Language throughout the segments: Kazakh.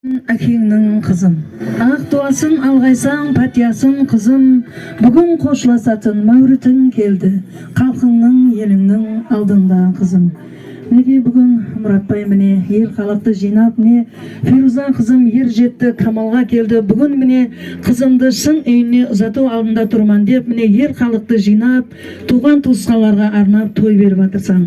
Әкеңнің қызым, ақ туасын алғайсаң патиясын қызым, бүгін қошласатын мәурітің келді, халқыңның еліңнің алдында қызым. Неге бүгін Мұратбай міне ел халықты жинап, не Фируза қызым ер жетті, Камалға келді. Бүгін міне қызымды шын үйіне ұзату алдында тұрман деп, міне ел халықты жинап, туған туысқаларға арнап той беріп жатырсың.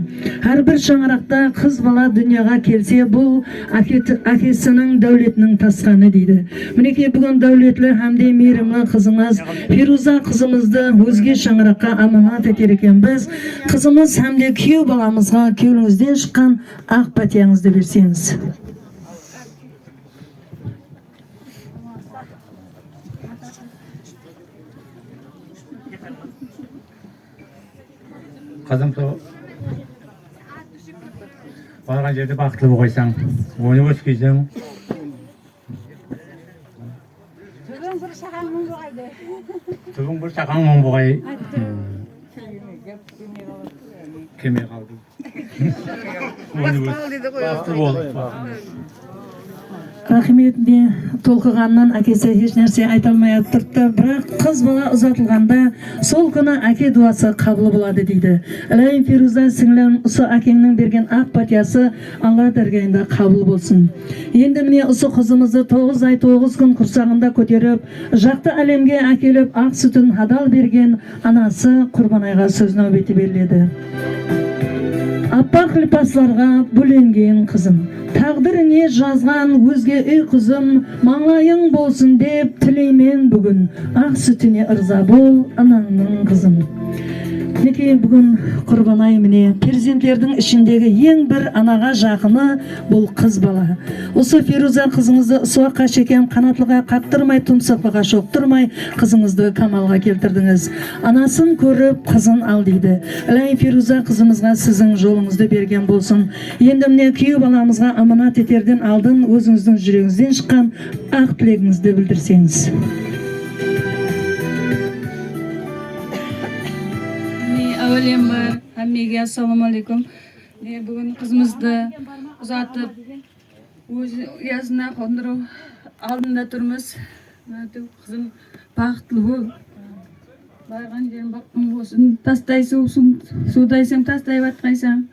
Әрбір шаңырақта қыз бала дүнияға келсе, бұл әкесінің дәулетінің тасқаны дейді. Мінекей бүгін дәулетлі һәмде мейірімлі қызыңыз Фируза қызымызды өзге шаңыраққа аманат етер екенбіз. Қызымыз һәмде күйеу баламызға күйеуіңізден шыққан ақ пәтияңызды берсеңіз. Қызым барған жерде бақытлы болғайсаң, оны өскейсің. Түбің бір шақаң мұң болғай. Кеме қалды. Бақытты бол. Рахметіне толқығаннан әкесі еш нәрсе айта алмай тұрды, бірақ қыз бала ұзатылғанда сол күні әке дуасы қабыл болады дейді. Әлайым Фируза сіңлім, ұсы әкеңнің берген ақ патиясы Алла дәргайында қабыл болсын. Енді міне ұсы қызымызды 9 ай 9 күн құрсағында көтеріп, жақты әлемге әкеліп ақ сүтін адал берген анасы Құрбанайға сөз нәубеті беріледі. Аппақ липасларға бөленген қызым, тағдырыңе жазған өзге үй қызым, маңайың болсын деп тілеймен бүгін, ақ сүтіне ырза бол анаңның қызым. Неке бүгін Құрбанай міне перзенттердің ішіндегі ең бір анаға жақыны бұл қыз бала. Осы Фируза қызыңызды суаққа шекем қанатлыға қақтырмай, тұмсықлыға шоқтырмай, қызыңызды Камалға келтірдіңіз. Анасын көріп қызын ал дейді. Әлай Фируза қызымызға сіздің жолыңызды берген болсын. Енді міне күйеу баламызға аманат етерден алдын өзіңіздің жүрегіңізден шыққан ақ тілегіңізді білдірсеңіз. Әуелен бар, әммеге ассаламу алейкум. Бүгін қызымызды ұзатып, өз ұясына қондыру алдында тұрмыз. Қызым бақытлы бол. Барған жерін бақытың болсын. Тастай сусын, судайсың, тастай батқайсың.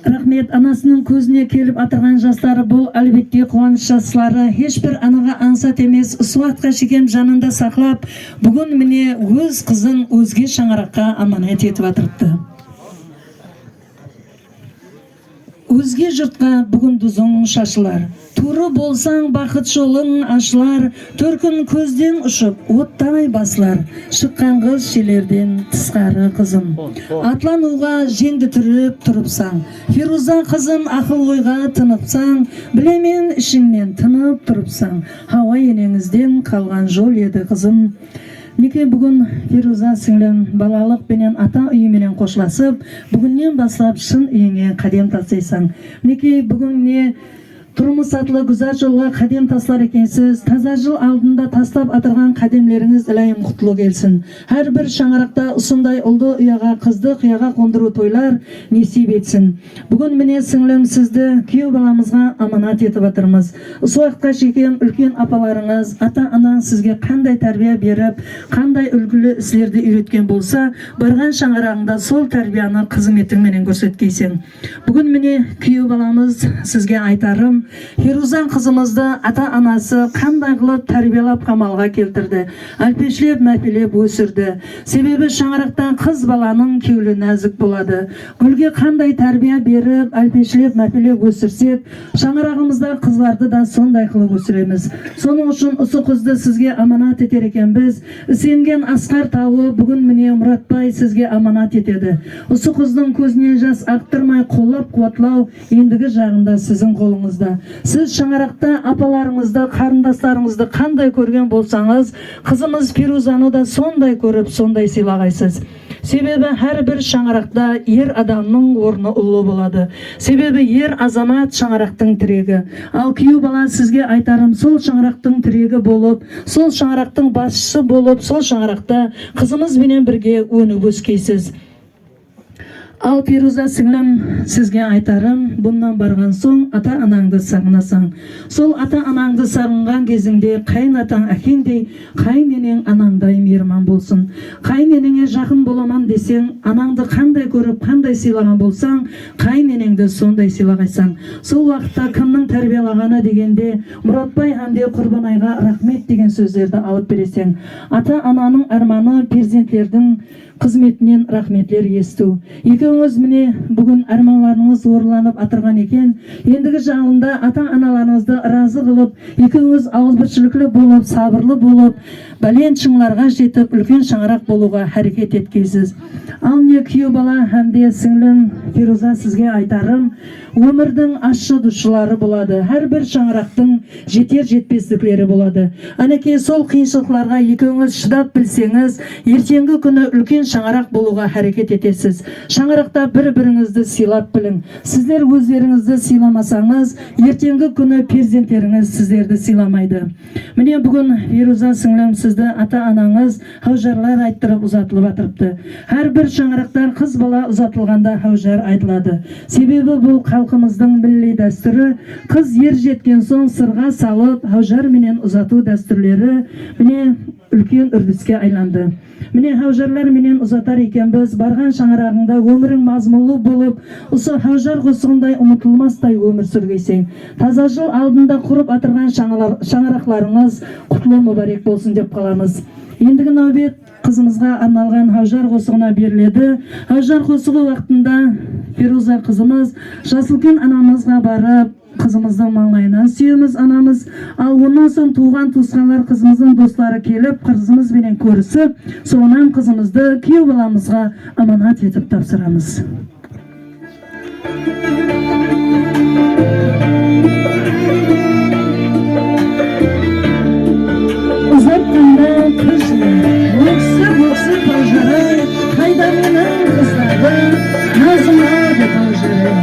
Рахмет, анасының көзіне келіп атырған жастары бұл әлбетте қуаныш жастары. Ешбір анаға аңсат емес, суатқа шекем жанында сақлап, бүгін міне өз қызын өзге шаңыраққа аманат етіп атырыпты. Өзге жұртқа бүгін дүзің шашылар. Туры болсаң бақыт жолың ашылар, төркін көзден ұшып, оттай басылар. Шыққан қыз шелерден тысқары қызым. Атлануға жеңді түріп тұрыпсаң, Фируза қызым ақыл ойға тыныпсаң, білемен ішіңнен тынып тұрыпсаң, Хауа енеңізден қалған жол еді қызым. Неке бүгін Фируза сіңлім балалық пенен ата үйіменен қошласып, бүгіннен бастап шын үйіңе қадем тасайсың. Неке бүгін не тұрмыс атлы гүзар жолға қадем таслар екенсіз, таза жыл алдында тастап атырған қадемлеріңіз ілайым құтлы келсін. Әрбір шаңырақта ұсындай ұлды ұяға, қызды қияға қондыру тойлар несіп етсін. Бүгін міне сіңлім сізді күйеу баламызға аманат етіп атырмыз. Суаққа шекем үлкен апаларыңыз, ата-анаң сізге қандай тәрбие беріп, қандай үлгілі ісілерді үйреткен болса, барған шаңырағында сол тәрбияны қызметіңменен көрсеткейсің. Бүгін міне күйеу баламыз сізге айтарым, Фируза қызымызды ата-анасы қандай қылып тәрбиелап Камалға келтірді, әлпешлеп мәпелеп өсірді. Себебі шаңырақта қыз баланың кеулі нәзік болады. Гүлге қандай тәрбие беріп, әлпешлеп мәпелеп өсірсек, шаңырағымызда қызларды да сондай қылып өсіреміз. Соның үшін осы қызды сізге аманат етер екенбіз. Сенген асқар тауы бүгін міне Мұратбай сізге аманат етеді. Осы қыздың көзіне жас ақтырмай қолап қуатлау ендігі жағында сіздің қолыңызда. Сіз шаңырақта апаларыңызды, қарындастарыңызды қандай көрген болсаңыз, қызымыз Фирузаны да сондай көріп, сондай сыйлағайсыз. Себебі әрбір шаңырақта ер адамның орны ұлы болады. Себебі ер азамат шаңырақтың тірегі. Ал күйеу бала сізге айтарым, сол шаңырақтың тірегі болып, сол шаңырақтың басшысы болып, сол шаңырақта қызымызбенен бірге өніп өскейсіз. Ал Фируза сіңлім, сізге айтарым, бұнан барған соң ата-анаңды сағынасың. Сол ата-анаңды сағынған кезіңде қайын атаң әкеңдей, қайын енең анаңдай мейірман болсын. Қайын енеңе жақын боламан десең, анаңды қандай көріп, қандай сыйлаған болсаң, қайын енеңді сондай сыйлағайсың. Сол уақытта кімнің тәрбиелағаны дегенде, Мұратбай әмде Құрбанайға рахмет деген сөздерді алып бересің. Ата-ананың арманы перзентлердің қызметінен рахметлер есту. Екеуіңіз міне бүгін арманларыңыз орындалып атырған екен. Ендігі жағында ата-аналарыңызды разы қылып, екеуіңіз ауызбіршіліклі болып, сабырлы болып, бәлен шыңларға жетіп, үлкен шаңырақ болуға әрекет еткейсіз. Ал не күйеу бала әмде сіңлім Фируза сізге айтарым, өмірдің ащы дұшылары болады. Әрбір шаңырақтың жетер-жетпестіктері болады. Әнекей сол қиыншылықтарға екеуіңіз шыдап білсеңіз, ертеңгі күні үлкен шаңырақ болуға әрекет етесіз. Шаңырақта бір-біріңізді сыйлап білің. Сіздер өздеріңізді сыйламасаңыз, ертеңгі күні перзенттеріңіз сіздерді сыйламайды. Міне бүгін Фируза сіңлім сізді ата-анаңыз хаужарлар айттырып ұзатылып атырыпты. Әрбір шаңырақтар қыз бала ұзатылғанда хаужар айтылады. Себебі бұл халқымыздың милли дәстүрі, қыз ер жеткен соң сырға салып, хаужар менен ұзату дәстүрлері міне үлкен үрдіске айланды. Міне хаужарлар менен ұзатар екенбіз, барған шаңырағыңда өмірің мазмұлы болып, осы хаужар қосығындай ұмытылмастай өмір сүргейсең. Таза жыл алдында құрып атырған шаңырақларыңыз құтлы мүбәрек болсын деп қаламыз. Ендігі нәубет қызымызға арналған хаужар қосығына беріледі. Хаужар қосығы уақытында Фируза қызымыз Жасылкен анамызға барып, қызымыздың маңлайынан сүйеміз анамыз. Ал онан соң туған туысқандар қызымыздың достары келіп, қызымызбенен көрісіп, соңынан қызымызды күйеу баламызға аманат етіп тапсырамыз. Ұзатқанда күзі, өксі таужары, қайда менің қыздары, назымады таужары.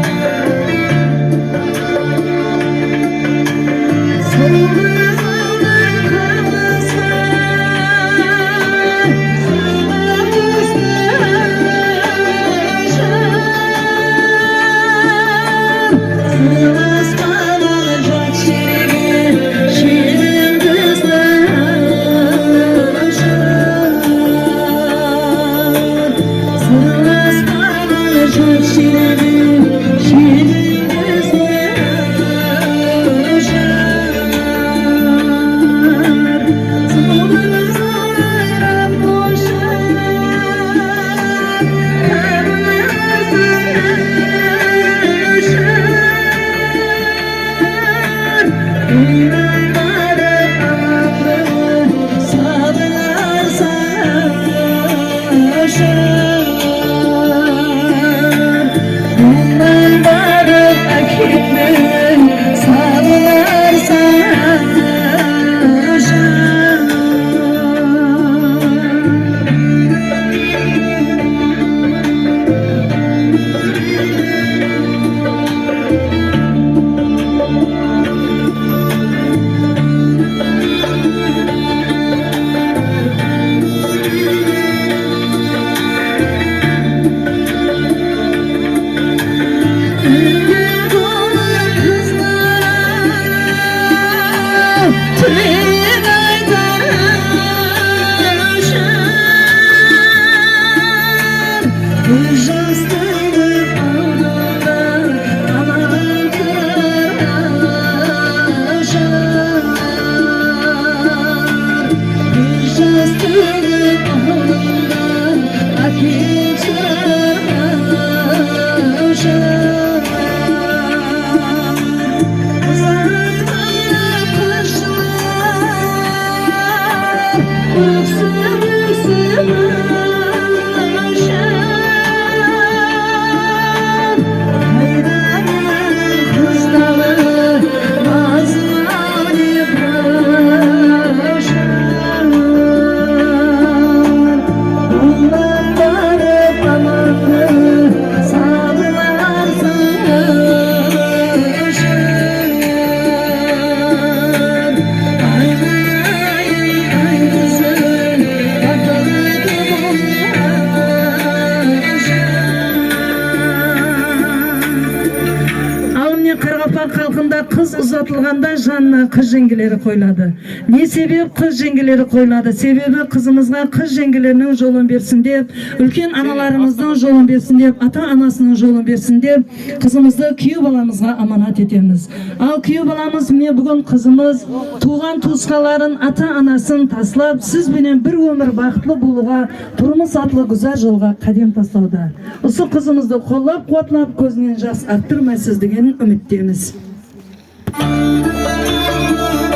Қазақ халқында қыз ұзатылғанда жанына қыз жеңгелері қойылады. Не себеп қыз жеңгелері қойылады? Себебі қызымызға қыз жеңгелерінің жолын берсін деп, үлкен аналарымыздың жолын берсін деп, ата анасының жолын берсін деп, қызымызды күйеу баламызға аманат етеміз. Ал күйеу баламыз міне бүгін қызымыз туған туысқаларын, ата анасын таслап, сізбенен бір өмір бақытлы болуға, тұрмыс атлы гүзар жолға қадам таслауда. Осы қызымызды қолдап, қуатлап, көзінен жас ақтырмайсыз деген үміттеміз.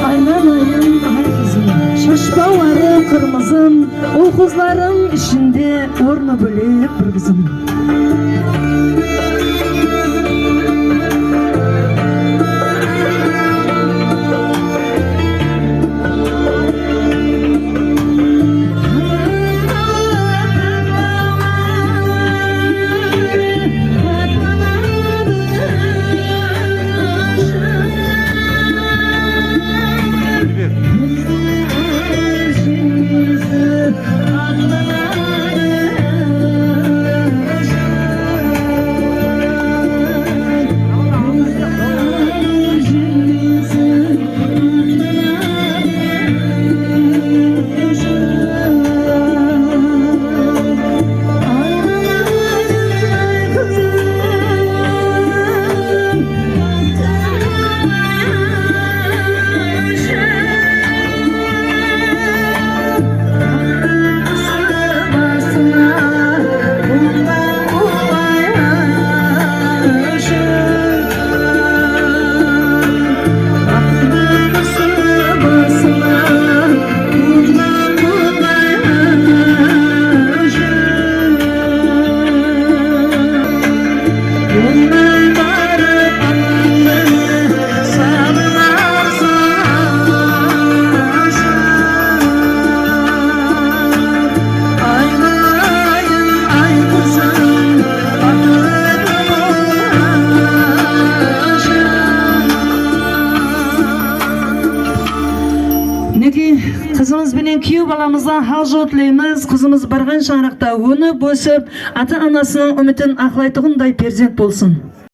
Айналайын ай қызым, шашбауары қырмызым, ол қызларың ішінде орны бөлек бір қызым. Қызымызбенен күйеу баламызға хал жол тілейміз. Қызымыз барған шаңырақта өніп өсіп, ата анасының үмітін ақлайтығындай перзент болсын.